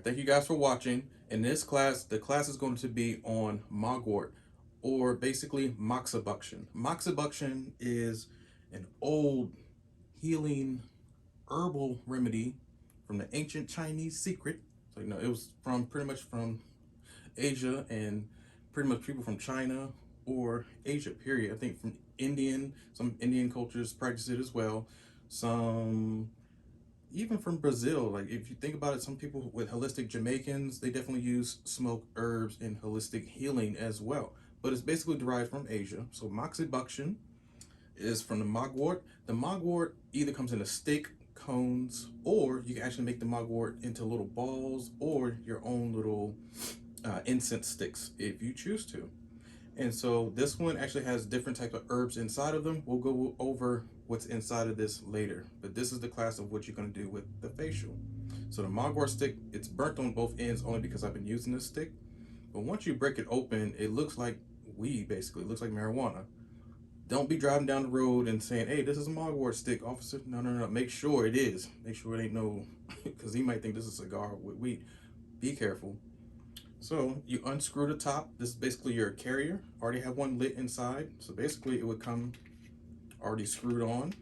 thank you guys for watching. In this class, the class is going to be on mugwort, or basically moxibustion. Moxibustion is an old healing herbal remedy from the ancient Chinese secret. So it was from pretty much from Asia, and pretty much people from China or Asia, period. I think from some Indian cultures practice it as well. Some even from Brazil. Like if you think about it, some people with holistic Jamaicans, they definitely use smoked herbs in holistic healing as well. But it's basically derived from Asia. So moxibustion is from the mugwort. The mugwort either comes in a stick, cones, or you can actually make the mugwort into little balls or your own little incense sticks if you choose to. And so this one actually has different types of herbs inside of them. We'll go over what's inside of this later, but this is the class of what you're going to do with the facial. So the mugwort stick, it's burnt on both ends only because I've been using this stick. But once you break it open, it looks like weed, basically. It looks like marijuana. Don't be driving down the road and saying, hey, this is a mugwort stick, officer. No, no, no. Make sure it is. Make sure it ain't no, because he might think this is a cigar with weed. Be careful. So you unscrew the top. This is basically your carrier. Already have one lit inside. So basically it would come already screwed on.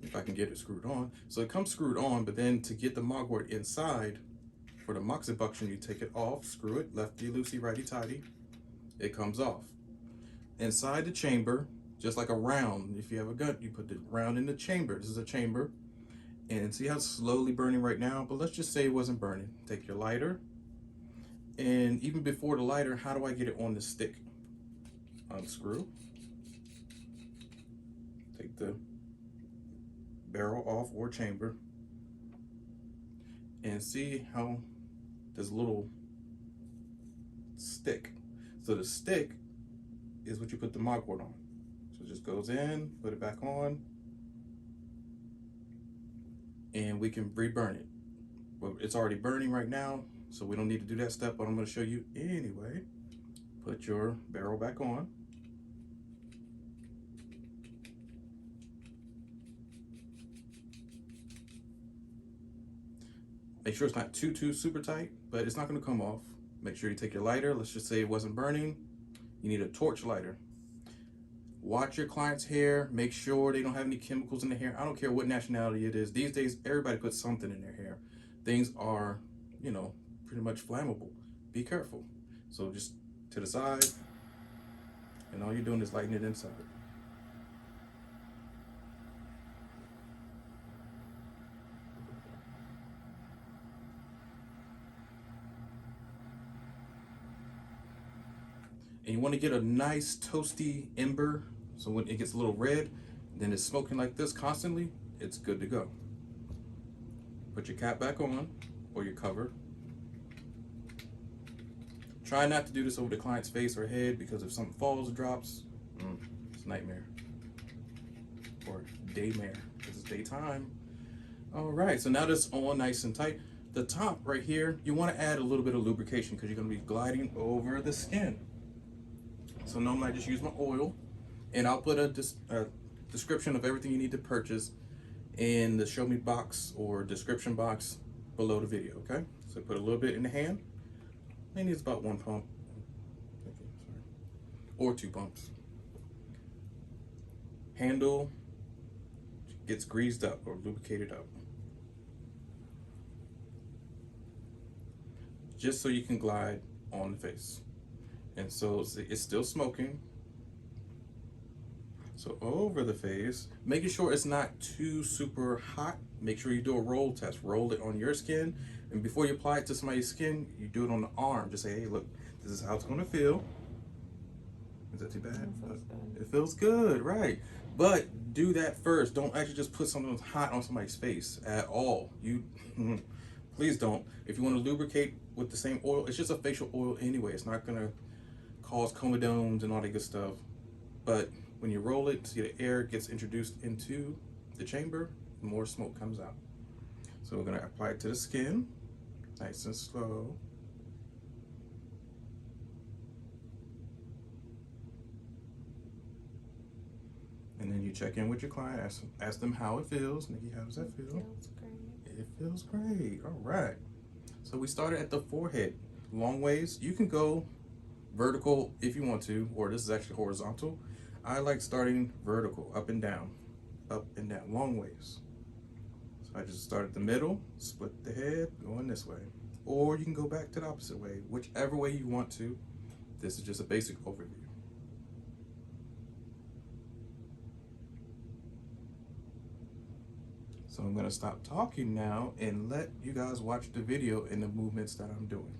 If I can get it screwed on. So it comes screwed on, but then to get the mugwort inside, for the moxibustion, you take it off, screw it, lefty loosey, righty tighty. It comes off. Inside the chamber, just like a round, if you have a gun, you put the round in the chamber. This is a chamber. And see how it's slowly burning right now? But let's just say it wasn't burning. Take your lighter. And even before the lighter, how do I get it on the stick? Unscrew. Take the barrel off or chamber. And see how this little stick. So the stick is what you put the mugwort on. So it just goes in, put it back on, and we can re-burn it. But it's already burning right now, so we don't need to do that step, but I'm going to show you anyway. Put your barrel back on. Make sure it's not too super tight, but it's not going to come off. Make sure you take your lighter. Let's just say it wasn't burning. You need a torch lighter. Watch your client's hair. Make sure they don't have any chemicals in the hair. I don't care what nationality it is. These days, everybody puts something in their hair. Things are, pretty much flammable. Be careful. So just to the side, and all you're doing is lighting it inside. And you want to get a nice toasty ember, so when it gets a little red, then it's smoking like this constantly, it's good to go. Put your cap back on, or your cover. Try not to do this over the client's face or head, because if something falls or drops, it's a nightmare. Or daymare, because it's daytime. All right, so now that's on nice and tight. The top right here, you want to add a little bit of lubrication because you're going to be gliding over the skin. So normally I just use my oil, and I'll put a description of everything you need to purchase in the show me box or description box below the video, okay? So put a little bit in the hand. It needs about 1 pump, or 2 pumps. Handle gets greased up or lubricated up, just so you can glide on the face. And so it's still smoking. So over the face, making sure it's not too super hot. Make sure you do a roll test. Roll it on your skin. And before you apply it to somebody's skin, you do it on the arm. Just say, hey, look, this is how it's going to feel. Is that too bad? It feels good, right? But do that first. Don't actually just put something hot on somebody's face at all. Please don't. If you want to lubricate with the same oil, it's just a facial oil anyway. It's not going to cause comedones and all that good stuff. But when you roll it, see the air gets introduced into the chamber, more smoke comes out. So we're going to apply it to the skin, nice and slow. And then you check in with your client, ask them how it feels. Nikki, how does that feel? Feels great. It feels great. All right. So we started at the forehead. Long ways. You can go vertical if you want to, or this is actually horizontal. I like starting vertical, up and down, long ways. So I just start at the middle, split the head, going this way. Or you can go back to the opposite way, whichever way you want to. This is just a basic overview. So I'm gonna stop talking now and let you guys watch the video and the movements that I'm doing.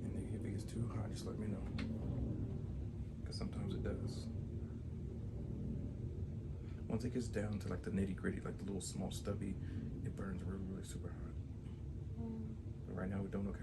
And if it gets too hot, just let me know. Because sometimes it does. Once it gets down to like the nitty gritty, like the little small stubby, it burns really, really super hot. But right now we're doing okay.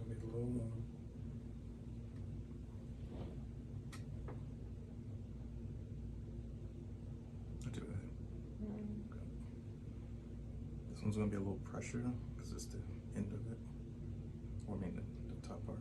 Make it a little warm. Not too bad. Okay. This one's gonna be a little pressure because it's the end of it. Or I mean the top part.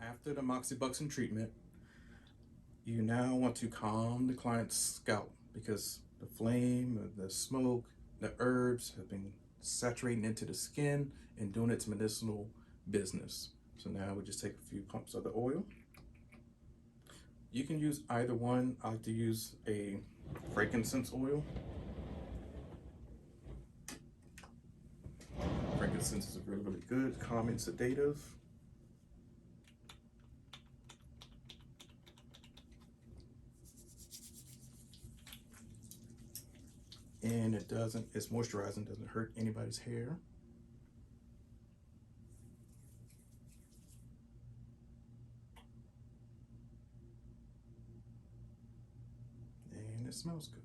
After the moxibustion treatment, you now want to calm the client's scalp because the flame, the smoke, the herbs have been saturating into the skin and doing its medicinal business. So now we just take a few pumps of the oil. You can use either one. I like to use a frankincense oil. Frankincense is really, really good, calming, sedative. And it's moisturizing, doesn't hurt anybody's hair. And it smells good.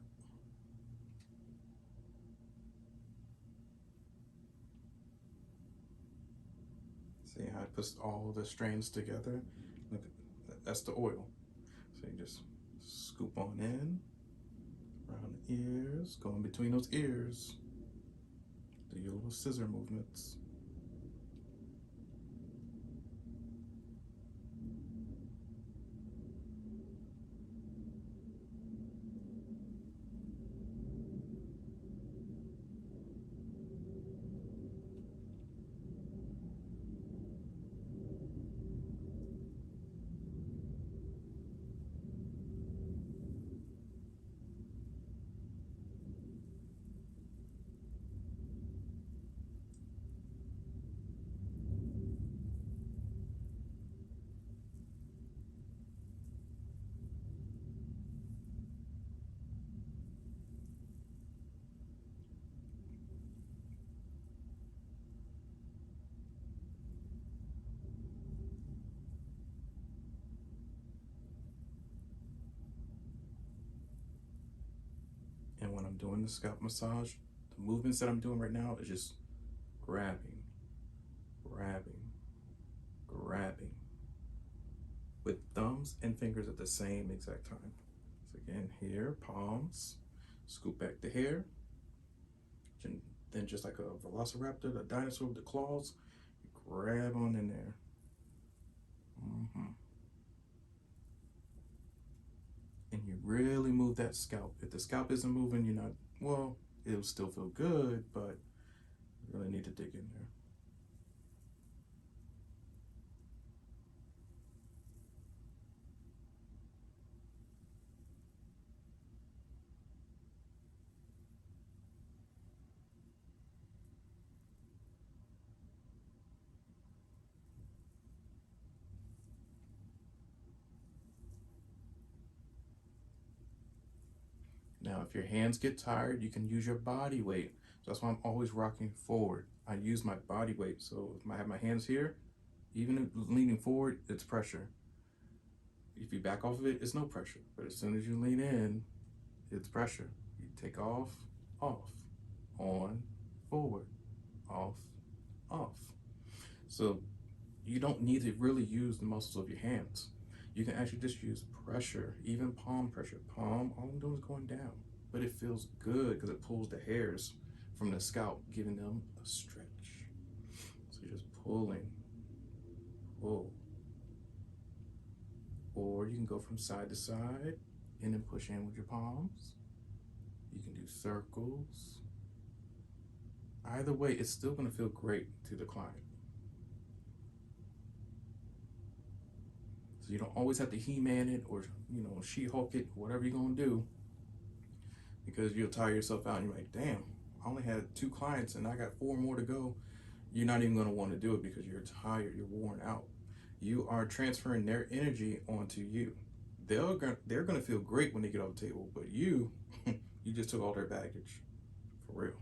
See how it puts all the strands together? Look, that's the oil. So you just scoop on in, around the ears, going between those ears. Do your little scissor movements. And when I'm doing the scalp massage, the movements that I'm doing right now is just grabbing, grabbing, grabbing with thumbs and fingers at the same exact time. So again, here, palms, scoop back the hair, and then just like a velociraptor, the dinosaur with the claws, you grab on in there. And you really move that scalp. If the scalp isn't moving, you're not, well, it'll still feel good, but you really need to dig in there. Now, if your hands get tired, you can use your body weight. So that's why I'm always rocking forward. I use my body weight. So if I have my hands here, even leaning forward, it's pressure. If you back off of it, it's no pressure. But as soon as you lean in, it's pressure. You take off, on, forward, off, off. So you don't need to really use the muscles of your hands. You can actually just use pressure, even palm pressure. Palm, all I'm doing is going down, but it feels good because it pulls the hairs from the scalp, giving them a stretch. So you're just pulling, pull. Or you can go from side to side and then push in with your palms. You can do circles. Either way, it's still gonna feel great to the client. So you don't always have to He-Man it or, She-Hulk it, whatever you're gonna do, because you'll tire yourself out and you're like, damn, I only had 2 clients and I got 4 more to go. You're not even gonna wanna do it because you're tired, you're worn out. You are transferring their energy onto you. They're gonna feel great when they get off the table, but you, you just took all their baggage, for real.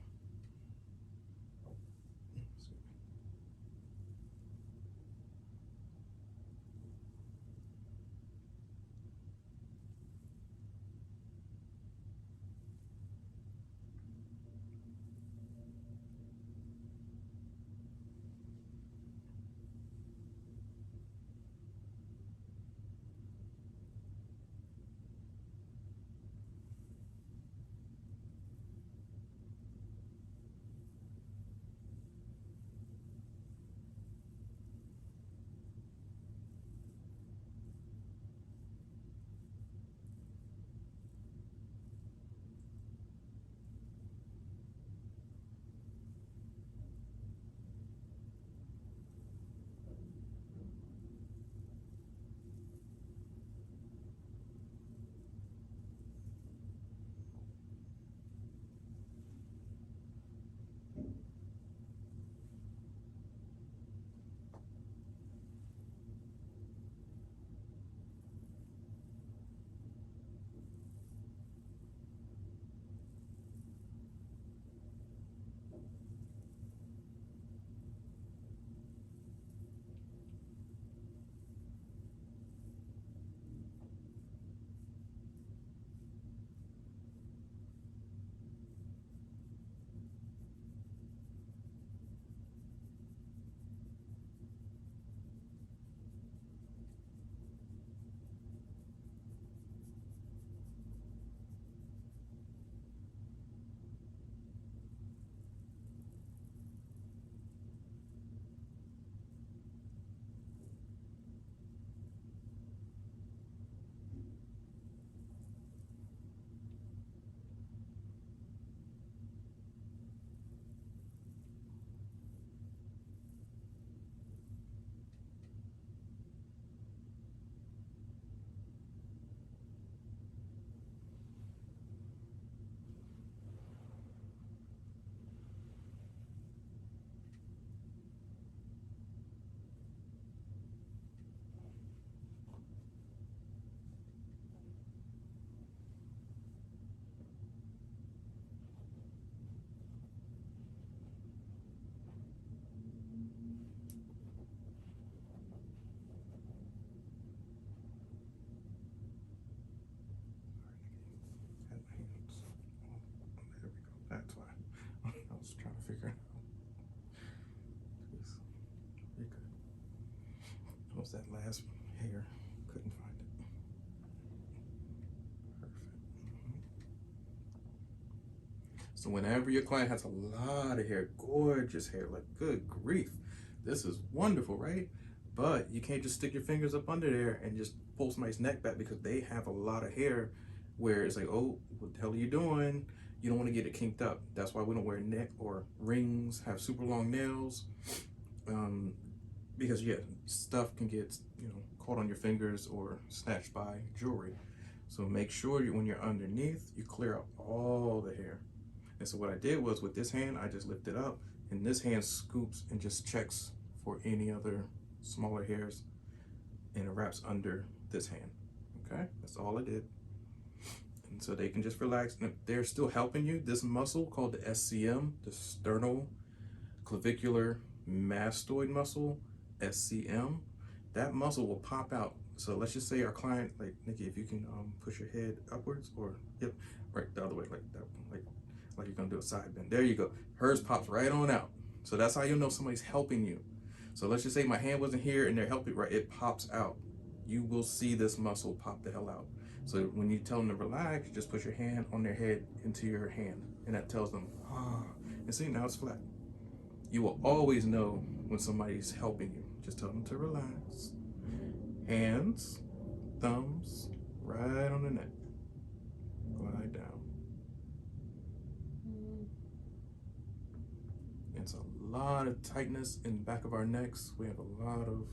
So whenever your client has a lot of hair, gorgeous hair, like good grief, this is wonderful, right? But you can't just stick your fingers up under there and just pull somebody's neck back because they have a lot of hair where it's like, oh, what the hell are you doing? You don't want to get it kinked up. That's why we don't wear neck or rings, have super long nails. Um, because yeah, stuff can get, caught on your fingers or snatched by jewelry. So make sure when you're underneath, you clear out all the hair. And so what I did was with this hand, I just lift it up, and this hand scoops and just checks for any other smaller hairs, and it wraps under this hand. Okay, that's all I did. And so they can just relax. And if they're still helping you, this muscle called the SCM, the sternoclavicular mastoid muscle, SCM, that muscle will pop out. So let's just say our client, like Nikki, if you can push your head upwards, or yep, right the other way, like that, like you're gonna do a side bend. There you go. Hers pops right on out. So that's how you'll know somebody's helping you. So let's just say my hand wasn't here and they're helping, right? It pops out. You will see this muscle pop the hell out. So when you tell them to relax, you just put your hand on their head into your hand, and that tells them, ah, and see, now it's flat. You will always know when somebody's helping you. Just tell them to relax. Hands, thumbs, right on the neck. Glide down. It's a lot of tightness in the back of our necks. We have a lot of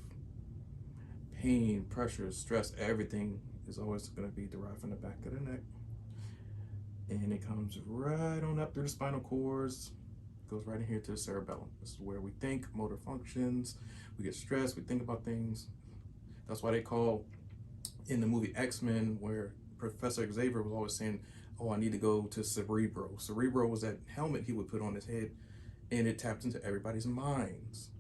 pain, pressure, stress. Everything is always going to be derived from the back of the neck. And it comes right on up through the spinal cords, goes right in here to the cerebellum. This is where we think, motor functions, we get stressed, we think about things. That's why they call, in the movie X-Men, where Professor Xavier was always saying, oh, I need to go to Cerebro. Cerebro was that helmet he would put on his head, and it tapped into everybody's minds,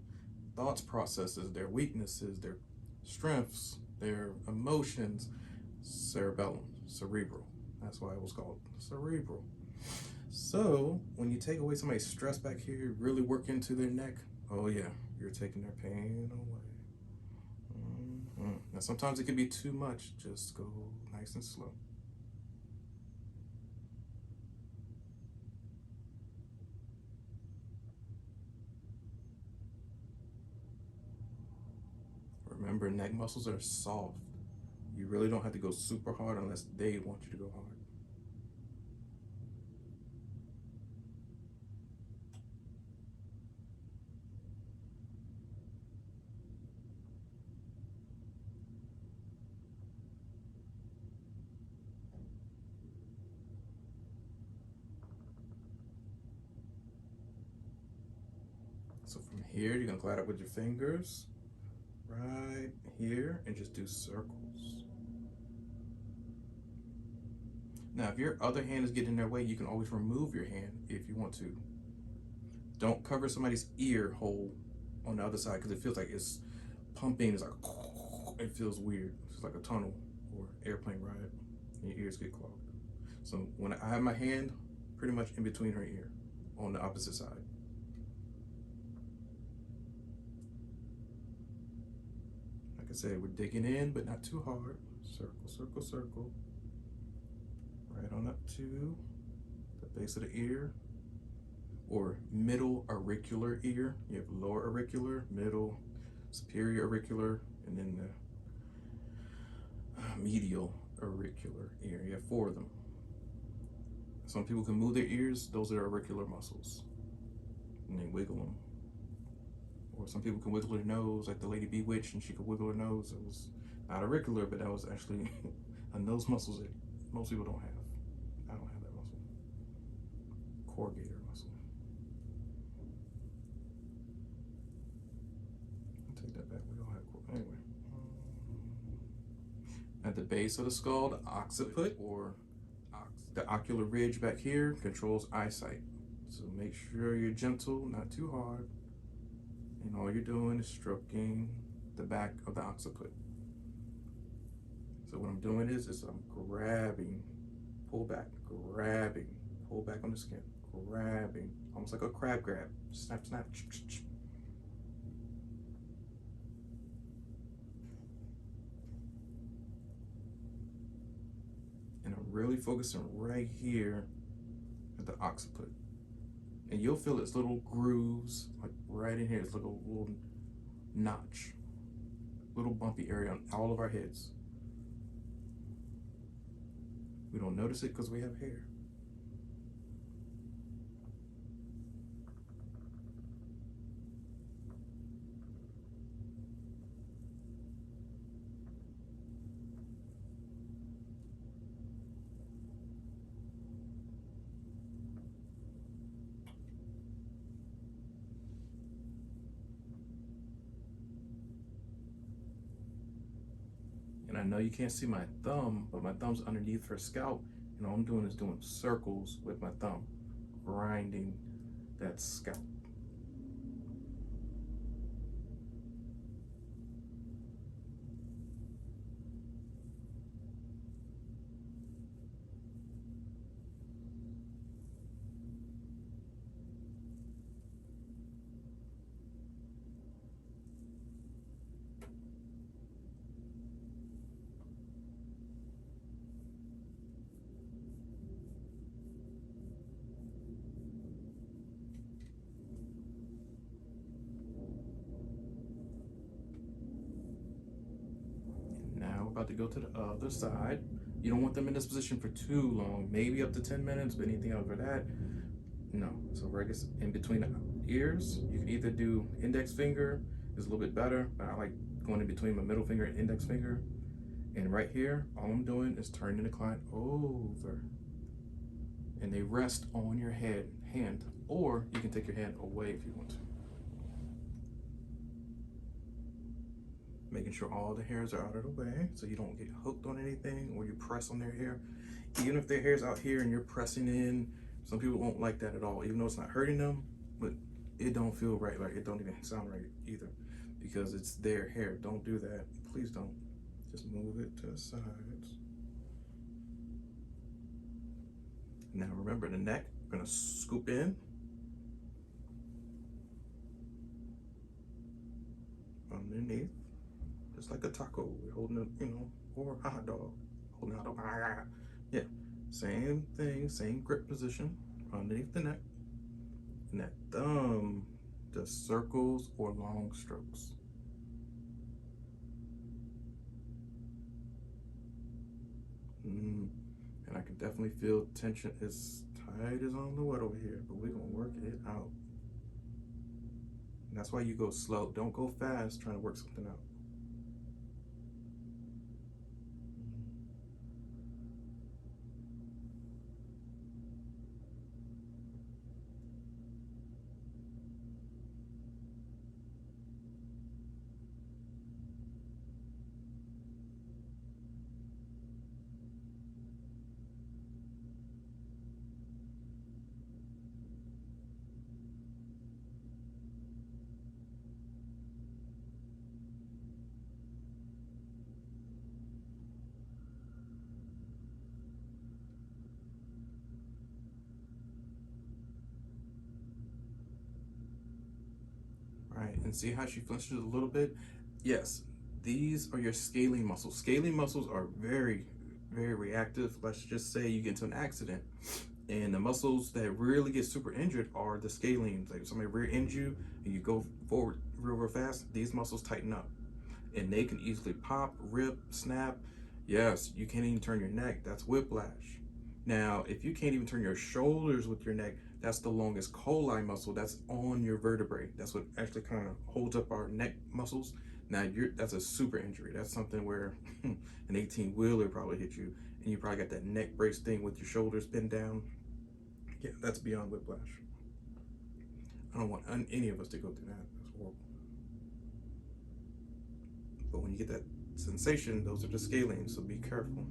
thoughts, processes, their weaknesses, their strengths, their emotions. Cerebellum, cerebral. That's why it was called cerebral. So when you take away somebody's stress back here, really work into their neck, oh yeah, you're taking their pain away. Now sometimes it can be too much. Just go nice and slow. Remember, neck muscles are soft. You really don't have to go super hard unless they want you to go hard. So from here, you're gonna glide up with your fingers right here and just do circles. Now, if your other hand is getting in their way, you can always remove your hand if you want to. Don't cover somebody's ear hole on the other side because it feels like it's pumping. It's like, it feels weird. It's like a tunnel or airplane ride, and your ears get clogged. So when I have my hand pretty much in between her ear on the opposite side. Like I said, we're digging in, but not too hard. Circle, circle, circle. Right on up to the base of the ear, or middle auricular ear. You have lower auricular, middle, superior auricular, and then the medial auricular ear. You have 4 of them. Some people can move their ears. Those are auricular muscles, and they wiggle them. Or some people can wiggle their nose, like the lady Bewitched, and she could wiggle her nose. It was not auricular, but that was actually a nose muscle that most people don't have. I don't have that muscle. Corrugator muscle. I'll take that back. We don't have anyway. At the base of the skull, the occiput, or the ocular ridge back here, controls eyesight. So make sure you're gentle, not too hard. And all you're doing is stroking the back of the occiput. So what I'm doing is I'm grabbing, pull back, grabbing, pull back on the skin, grabbing, almost like a crab grab. Snap, snap, and I'm really focusing right here at the occiput. And you'll feel its little grooves, like right in here, it's like a little notch, little bumpy area on all of our heads. We don't notice it because we have hair. And I know you can't see my thumb, but my thumb's underneath her scalp, and all I'm doing is doing circles with my thumb, grinding that scalp. Now we're about to go to the other side. You don't want them in this position for too long, maybe up to 10 minutes, but anything over that, no. So right in between the ears, you can either do index finger, is a little bit better, but I like going in between my middle finger and index finger. And right here, all I'm doing is turning the client over. And they rest on your hand, or you can take your hand away if you want to. Making sure all the hairs are out of the way so you don't get hooked on anything or you press on their hair. Even if their hair's out here and you're pressing in, some people won't like that at all, even though it's not hurting them, but it don't feel right, like it don't even sound right either, because it's their hair. Don't do that, please don't. Just move it to the sides. Now remember the neck, we're gonna scoop in. Underneath, just like a taco, we're holding it, or a hot dog, holding a hot dog. Yeah, same thing, same grip position, underneath the neck. And that thumb does circles or long strokes. And I can definitely feel tension as tight as on the wet over here, but we're gonna work it out. And that's why you go slow. Don't go fast trying to work something out. Right, and see how she flinches a little bit? Yes, these are your scaling muscles. Scaling muscles are very, very reactive. Let's just say you get into an accident, and the muscles that really get super injured are the scalenes. Like if somebody rear ends you and you go forward real fast, these muscles tighten up, and they can easily pop, rip, snap. Yes, you can't even turn your neck. That's whiplash. Now, if you can't even turn your shoulders with your neck, that's the longest coli muscle that's on your vertebrae. That's what actually kind of holds up our neck muscles. Now, that's a super injury. That's something where an 18-wheeler probably hit you, and you probably got that neck brace thing with your shoulders pinned down. Yeah, that's beyond whiplash. I don't want any of us to go through that. That's horrible. But when you get that sensation, those are the scalenes, so be careful.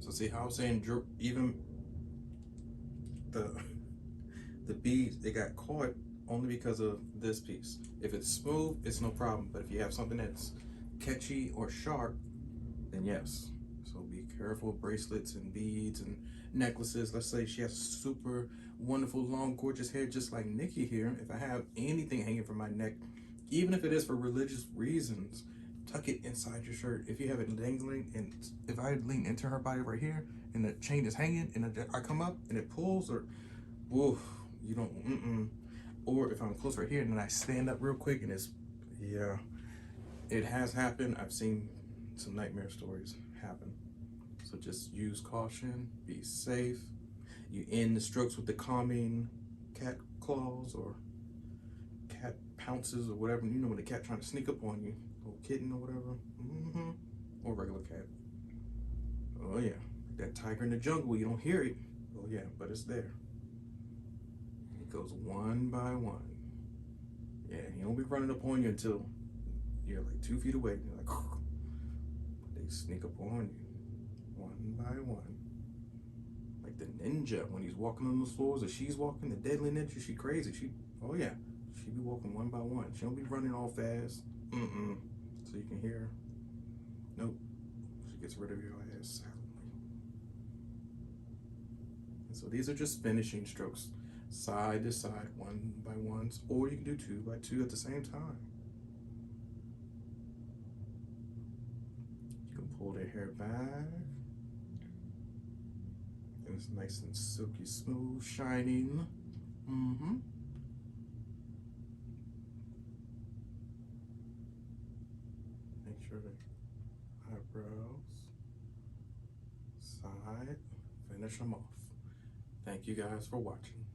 So see how I'm saying even the the beads, they got caught only because of this piece. If it's smooth, it's no problem. But if you have something that's catchy or sharp, then yes. So be careful, bracelets and beads and necklaces. Let's say she has super wonderful, long, gorgeous hair, just like Nikki here. If I have anything hanging from my neck, even if it is for religious reasons, tuck it inside your shirt. If you have it dangling, and if I lean into her body right here, and the chain is hanging, and I come up and it pulls, or woof, you don't, Or if I'm close right here and then I stand up real quick and it's, yeah, it has happened. I've seen some nightmare stories happen. So just use caution, be safe. You end the strokes with the calming cat claws or cat pounces or whatever. You know when the cat trying to sneak up on you, little kitten or whatever, or regular cat. Oh yeah, that tiger in the jungle. You don't hear it. Oh yeah, but it's there. It goes one by one. Yeah, he don't be running up on you until you're like 2 feet away. You're like, they sneak up on you one by one. Like the ninja when he's walking on those floors, or she's walking, the deadly ninja. She crazy. Oh yeah, she be walking one by one. She don't be running all fast. So you can hear her. Nope. She gets rid of your ass silently. And so these are just finishing strokes, side to side, one by ones, or you can do 2 by 2 at the same time. You can pull their hair back. And it's nice and silky smooth, shining. Make sure the eyebrows, side, finish them off. Thank you guys for watching.